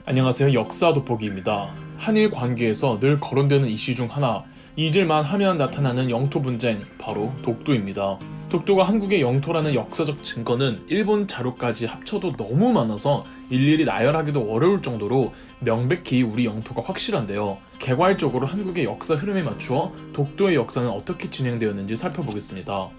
안녕하세요. 역사 돋보기입니다. 한일 관계에서 늘 거론되는 이슈 중 하나, 잊을만 하면 나타나는 영토 분쟁, 바로 독도입니다. 독도가 한국의 영토라는 역사적 증거는 일본 자료까지 합쳐도 너무 많아서 일일이 나열하기도 어려울 정도로 명백히 우리 영토가 확실한데요. 개괄적으로 한국의 역사 흐름에 맞추어 독도의 역사는 어떻게 진행되었는지 살펴보겠습니다.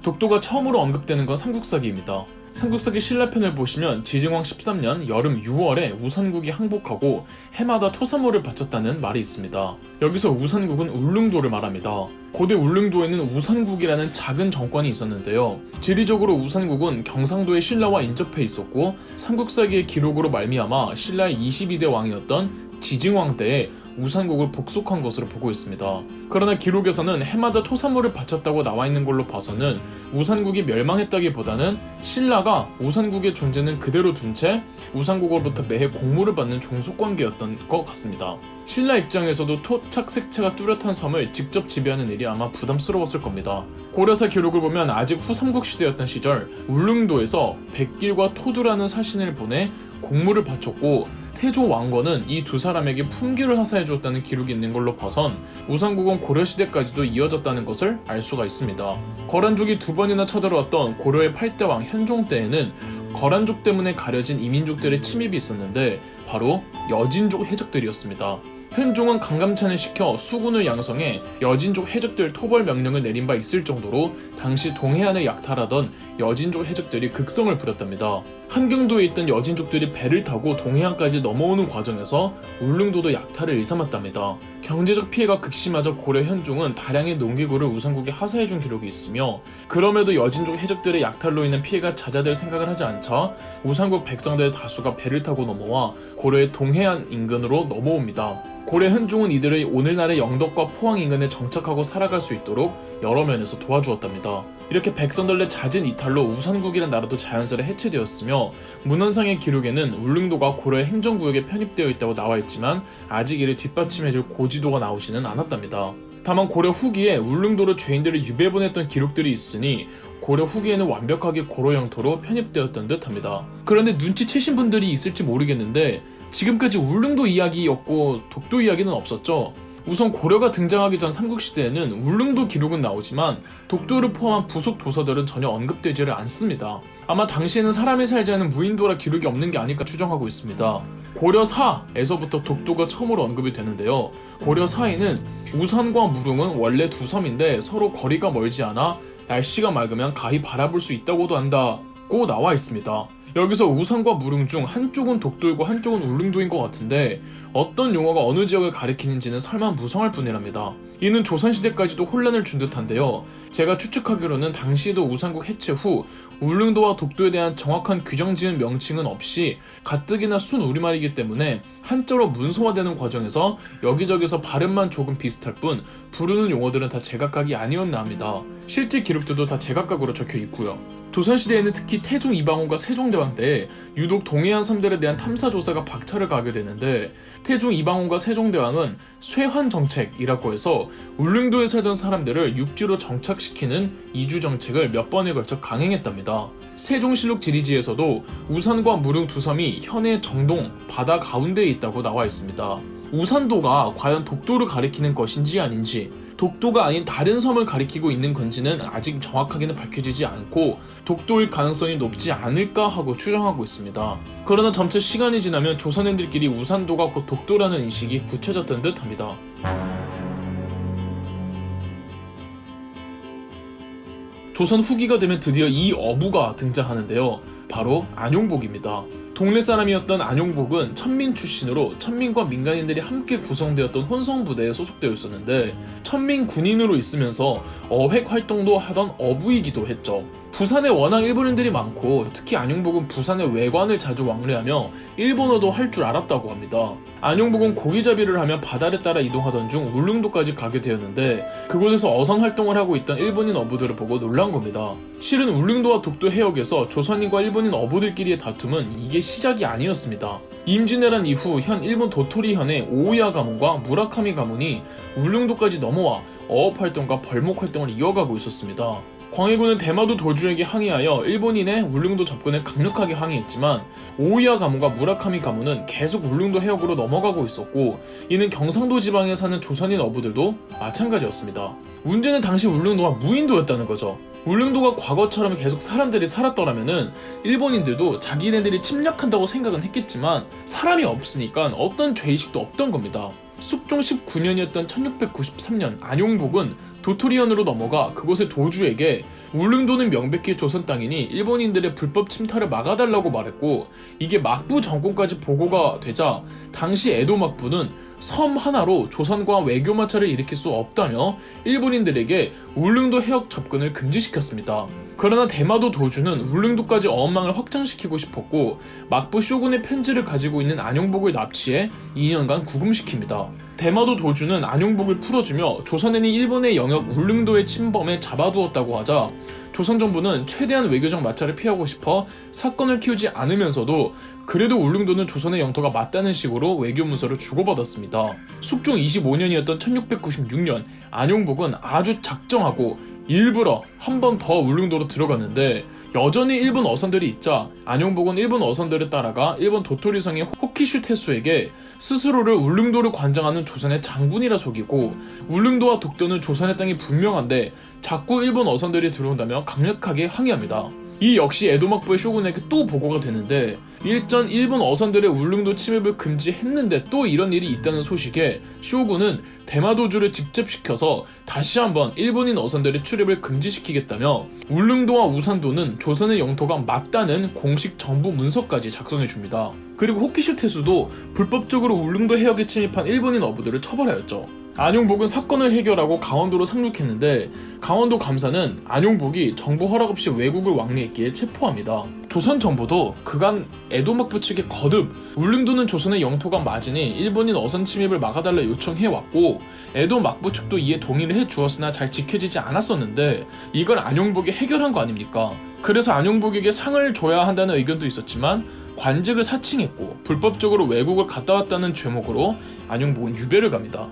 독도가 처음으로 언급되는 건 삼국사기입니다. 삼국사기 신라편을 보시면 지증왕 13년 여름 6월에 우산국이 항복하고 해마다 토사모를 바쳤다는 말이 있습니다. 여기서 우산국은 울릉도를 말합니다. 고대 울릉도에는 우산국이라는 작은 정권이 있었는데요. 지리적으로 우산국은 경상도의 신라와 인접해 있었고 삼국사기의 기록으로 말미암아 신라의 22대 왕이었던 지증왕 때에 우산국을 복속한 것으로 보고 있습니다. 그러나 기록에서는 해마다 토사모를 바쳤다고 나와 있는 걸로 봐서는 우산국이 멸망했다기보다는 신라가 우산국의 존재는 그대로 둔 채 우산국으로부터 매해 공물을 받는 종속관계였던 것 같습니다. 신라 입장에서도 토착 색채가 뚜렷한 섬을 직접 지배하는 일이 아마 부담스러웠을 겁니다. 고려사 기록을 보면 아직 후삼국시대였던 시절 울릉도에서 백길과 토두라는 사신을 보내 공물을 바쳤고 태조 왕건은 이 두 사람에게 품귀를 하사해 주었다는 기록이 있는 걸로 봐선 우산국은 고려시대까지도 이어졌다는 것을 알 수가 있습니다. 거란족이 두 번이나 쳐들어왔던 고려의 8대 왕 현종 때에는 거란족 때문에 가려진 이민족들의 침입이 있었는데 바로 여진족 해적들이었습니다. 현종은 강감찬을 시켜 수군을 양성해 여진족 해적들 토벌 명령을 내린 바 있을 정도로 당시 동해안을 약탈하던 여진족 해적들이 극성을 부렸답니다. 함경도에 있던 여진족들이 배를 타고 동해안까지 넘어오는 과정에서 울릉도도 약탈을 일삼았답니다. 경제적 피해가 극심하자 고려 현종은 다량의 농기구를 우산국에 하사해준 기록이 있으며 그럼에도 여진족 해적들의 약탈로 인한 피해가 잦아들 생각을 하지 않자 우산국 백성들의 다수가 배를 타고 넘어와 고려의 동해안 인근으로 넘어옵니다. 고려 현종은 이들의 오늘날의 영덕과 포항 인근에 정착하고 살아갈 수 있도록 여러 면에서 도와주었답니다. 이렇게 백성들의 잦은 이탈로 우산국이란 나라도 자연스레 해체되었으며 문헌상의 기록에는 울릉도가 고려의 행정구역에 편입되어 있다고 나와 있지만 아직 이를 뒷받침해줄 고지도가 나오지는 않았답니다. 다만 고려 후기에 울릉도로 죄인들을 유배보냈던 기록들이 있으니 고려 후기에는 완벽하게 고려 영토로 편입되었던 듯합니다. 그런데 눈치채신 분들이 있을지 모르겠는데 지금까지 울릉도 이야기였고 독도 이야기는 없었죠. 우선 고려가 등장하기 전 삼국시대에는 울릉도 기록은 나오지만 독도를 포함한 부속 도서들은 전혀 언급되지를 않습니다. 아마 당시에는 사람이 살지 않은 무인도라 기록이 없는 게 아닐까 추정하고 있습니다. 고려사에서부터 독도가 처음으로 언급이 되는데요. 고려사에는 우산과 무릉은 원래 두 섬인데 서로 거리가 멀지 않아 날씨가 맑으면 가히 바라볼 수 있다고도 한다고 나와 있습니다. 여기서 우산과 무릉 중 한쪽은 독도이고 한쪽은 울릉도인 것 같은데 어떤 용어가 어느 지역을 가리키는지는 설만무성할 뿐이랍니다. 이는 조선시대까지도 혼란을 준 듯한데요. 제가 추측하기로는 당시에도 우산국 해체 후 울릉도와 독도에 대한 정확한 규정지은 명칭은 없이 가뜩이나 순 우리말이기 때문에 한자로 문서화되는 과정에서 여기저기서 발음만 조금 비슷할 뿐 부르는 용어들은 다 제각각이 아니었나 합니다. 실제 기록들도 다 제각각으로 적혀 있고요. 조선시대에는 특히 태종 이방원과 세종대왕 때 유독 동해안 섬들에 대한 탐사조사가 박차를 가게 되는데 태종 이방원과 세종대왕은 쇠환 정책이라고 해서 울릉도에 살던 사람들을 육지로 정착시키는 이주 정책을 몇 번에 걸쳐 강행했답니다. 세종실록 지리지에서도 우산과 무릉 두 섬이 현해 정동 바다 가운데에 있다고 나와 있습니다. 우산도가 과연 독도를 가리키는 것인지 아닌지 독도가 아닌 다른 섬을 가리키고 있는 건지는 아직 정확하게는 밝혀지지 않고 독도일 가능성이 높지 않을까 하고 추정하고 있습니다. 그러나 점차 시간이 지나면 조선인들끼리 우산도가 곧 독도라는 인식이 굳혀졌던 듯 합니다. 조선 후기가 되면 드디어 이 어부가 등장하는데요. 바로 안용복입니다. 동네 사람이었던 안용복은 천민 출신으로 천민과 민간인들이 함께 구성되었던 혼성부대에 소속되어 있었는데 천민 군인으로 있으면서 어획 활동도 하던 어부이기도 했죠. 부산에 워낙 일본인들이 많고 특히 안용복은 부산의 외관을 자주 왕래하며 일본어도 할 줄 알았다고 합니다. 안용복은 고기잡이를 하며 바다를 따라 이동하던 중 울릉도까지 가게 되었는데 그곳에서 어선 활동을 하고 있던 일본인 어부들을 보고 놀란 겁니다. 실은 울릉도와 독도 해역에서 조선인과 일본인 어부들끼리의 다툼은 이게 시작이 아니었습니다. 임진왜란 이후 현 일본 도토리현의 오우야 가문과 무라카미 가문이 울릉도까지 넘어와 어업활동과 벌목활동을 이어가고 있었습니다. 광해군은 대마도 도주에게 항의하여 일본인의 울릉도 접근을 강력하게 항의했지만 오이야 가무가 무라카미 가무는 계속 울릉도 해역으로 넘어가고 있었고, 이는 경상도 지방에 사는 조선인 어부들도 마찬가지였습니다. 문제는 당시 울릉도가 무인도였다는 거죠. 울릉도가 과거처럼 계속 사람들이 살았더라면은 일본인들도 자기네들이 침략한다고 생각은 했겠지만 사람이 없으니까 어떤 죄의식도 없던 겁니다. 숙종 19년이었던 1693년 안용복은 도토리현으로 넘어가 그곳의 도주에게 울릉도는 명백히 조선 땅이니 일본인들의 불법 침탈을 막아달라고 말했고, 이게 막부 정권까지 보고가 되자 당시 에도 막부는 섬 하나로 조선과 외교 마찰을 일으킬 수 없다며 일본인들에게 울릉도 해역 접근을 금지시켰습니다. 그러나 대마도 도주는 울릉도까지 어망을 확장시키고 싶었고, 막부 쇼군의 편지를 가지고 있는 안용복을 납치해 2년간 구금시킵니다. 대마도 도주는 안용복을 풀어주며 조선인이 일본의 영역 울릉도의 침범에 잡아두었다고 하자 조선 정부는 최대한 외교적 마찰을 피하고 싶어 사건을 키우지 않으면서도 그래도 울릉도는 조선의 영토가 맞다는 식으로 외교 문서를 주고받았습니다. 숙종 25년이었던 1696년 안용복은 아주 작정하고 일부러 한 번 더 울릉도로 들어갔는데 여전히 일본 어선들이 있자 안용복은 일본 어선들을 따라가 일본 도토리성의 호키슈 태수에게 스스로를 울릉도를 관장하는 조선의 장군이라 속이고, 울릉도와 독도는 조선의 땅이 분명한데 자꾸 일본 어선들이 들어온다며 강력하게 항의합니다. 이 역시 에도 막부의 쇼군에게 또 보고가 되는데, 일전 일본 어선들의 울릉도 침입을 금지했는데 또 이런 일이 있다는 소식에 쇼군은 대마도주를 직접 시켜서 다시 한번 일본인 어선들의 출입을 금지시키겠다며 울릉도와 우산도는 조선의 영토가 맞다는 공식 정부 문서까지 작성해줍니다. 그리고 호키슈 태수도 불법적으로 울릉도 해역에 침입한 일본인 어부들을 처벌하였죠. 안용복은 사건을 해결하고 강원도로 상륙했는데 강원도 감사는 안용복이 정부 허락 없이 외국을 왕래했기에 체포합니다. 조선 정부도 그간 에도 막부 측에 거듭 울릉도는 조선의 영토가 맞으니 일본인 어선 침입을 막아달라 요청해왔고, 에도 막부 측도 이에 동의를 해주었으나 잘 지켜지지 않았었는데 이걸 안용복이 해결한 거 아닙니까? 그래서 안용복에게 상을 줘야 한다는 의견도 있었지만 관직을 사칭했고 불법적으로 외국을 갔다 왔다는 죄목으로 안용복은 유배를 갑니다.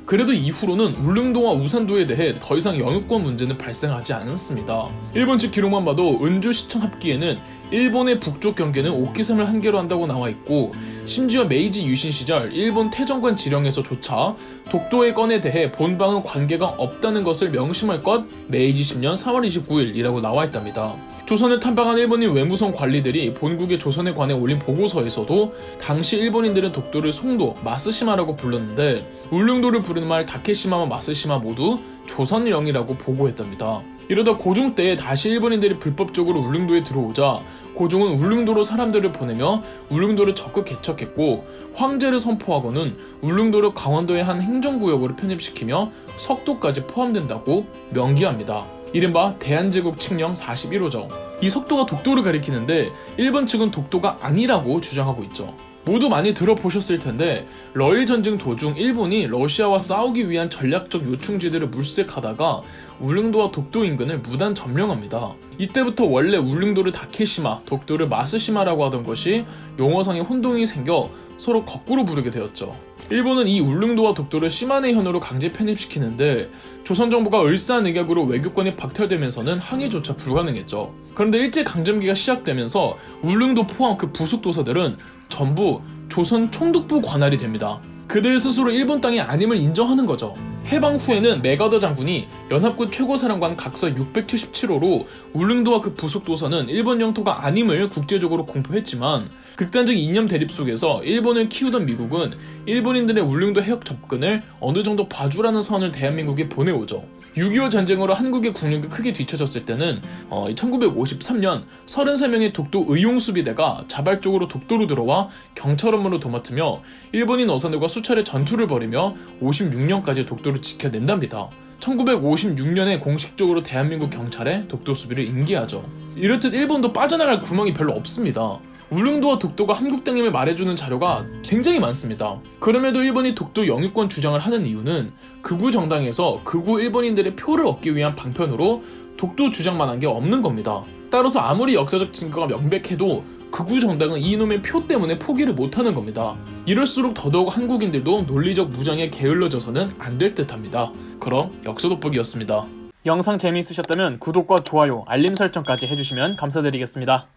그래도 이후로는 울릉도와 우산도에 대해 더 이상 영유권 문제는 발생하지 않았습니다. 일본 측 기록만 봐도 은주시청 합기에는 일본의 북쪽 경계는 오키섬을 한계로 한다고 나와 있고, 심지어 메이지 유신 시절 일본 태정관 지령에서조차 독도의 건에 대해 본방은 관계가 없다는 것을 명심할 것 메이지 10년 4월 29일이라고 나와 있답니다. 조선을 탐방한 일본인 외무성 관리들이 본국의 조선에 관해 올린 보고서에서도 당시 일본인들은 독도를 송도, 마스시마라고 불렀는데 울릉도를 부르는 말 다케시마와 마스시마 모두 조선령이라고 보고했답니다. 이러다 고종 때에 다시 일본인들이 불법적으로 울릉도에 들어오자 고종은 울릉도로 사람들을 보내며 울릉도를 적극 개척했고, 황제를 선포하고는 울릉도를 강원도의 한 행정구역으로 편입시키며 석도까지 포함된다고 명기합니다. 이른바 대한제국 칙령 41호죠. 이 석도가 독도를 가리키는데 일본 측은 독도가 아니라고 주장하고 있죠. 모두 많이 들어보셨을 텐데 러일 전쟁 도중 일본이 러시아와 싸우기 위한 전략적 요충지들을 물색하다가 울릉도와 독도 인근을 무단 점령합니다. 이때부터 원래 울릉도를 다케시마, 독도를 마스시마라고 하던 것이 용어상의 혼동이 생겨 서로 거꾸로 부르게 되었죠. 일본은 이 울릉도와 독도를 시마네현으로 강제 편입시키는데 조선 정부가 을사늑약으로 외교권이 박탈되면서는 항의조차 불가능했죠. 그런데 일제강점기가 시작되면서 울릉도 포함 그 부속 도사들은 전부 조선 총독부 관할이 됩니다. 그들 스스로 일본 땅이 아님을 인정하는 거죠. 해방 후에는 메가더 장군이 연합군 최고사령관 각서 677호로 울릉도와 그 부속 도서는 일본 영토가 아님을 국제적으로 공표했지만, 극단적 이념 대립 속에서 일본을 키우던 미국은 일본인들의 울릉도 해역 접근을 어느 정도 봐주라는 선을 대한민국에 보내오죠. 6.25 전쟁으로 한국의 국력이 크게 뒤처졌을 때는 1953년 33명의 독도 의용수비대가 자발적으로 독도로 들어와 경찰 업무를 도맡으며 일본인 어선들과 수차례 전투를 벌이며 56년까지 독도를 지켜낸답니다. 1956년에 공식적으로 대한민국 경찰에 독도 수비를 인계하죠. 이렇듯 일본도 빠져나갈 구멍이 별로 없습니다. 울릉도와 독도가 한국 땅임을 말해주는 자료가 굉장히 많습니다. 그럼에도 일본이 독도 영유권 주장을 하는 이유는 극우 정당에서 극우 일본인들의 표를 얻기 위한 방편으로 독도 주장만 한 게 없는 겁니다. 따라서 아무리 역사적 증거가 명백해도 극우 정당은 이놈의 표 때문에 포기를 못하는 겁니다. 이럴수록 더더욱 한국인들도 논리적 무장에 게을러져서는 안 될 듯합니다. 그럼 역사돋보기였습니다. 영상 재미있으셨다면 구독과 좋아요, 알림 설정까지 해주시면 감사드리겠습니다.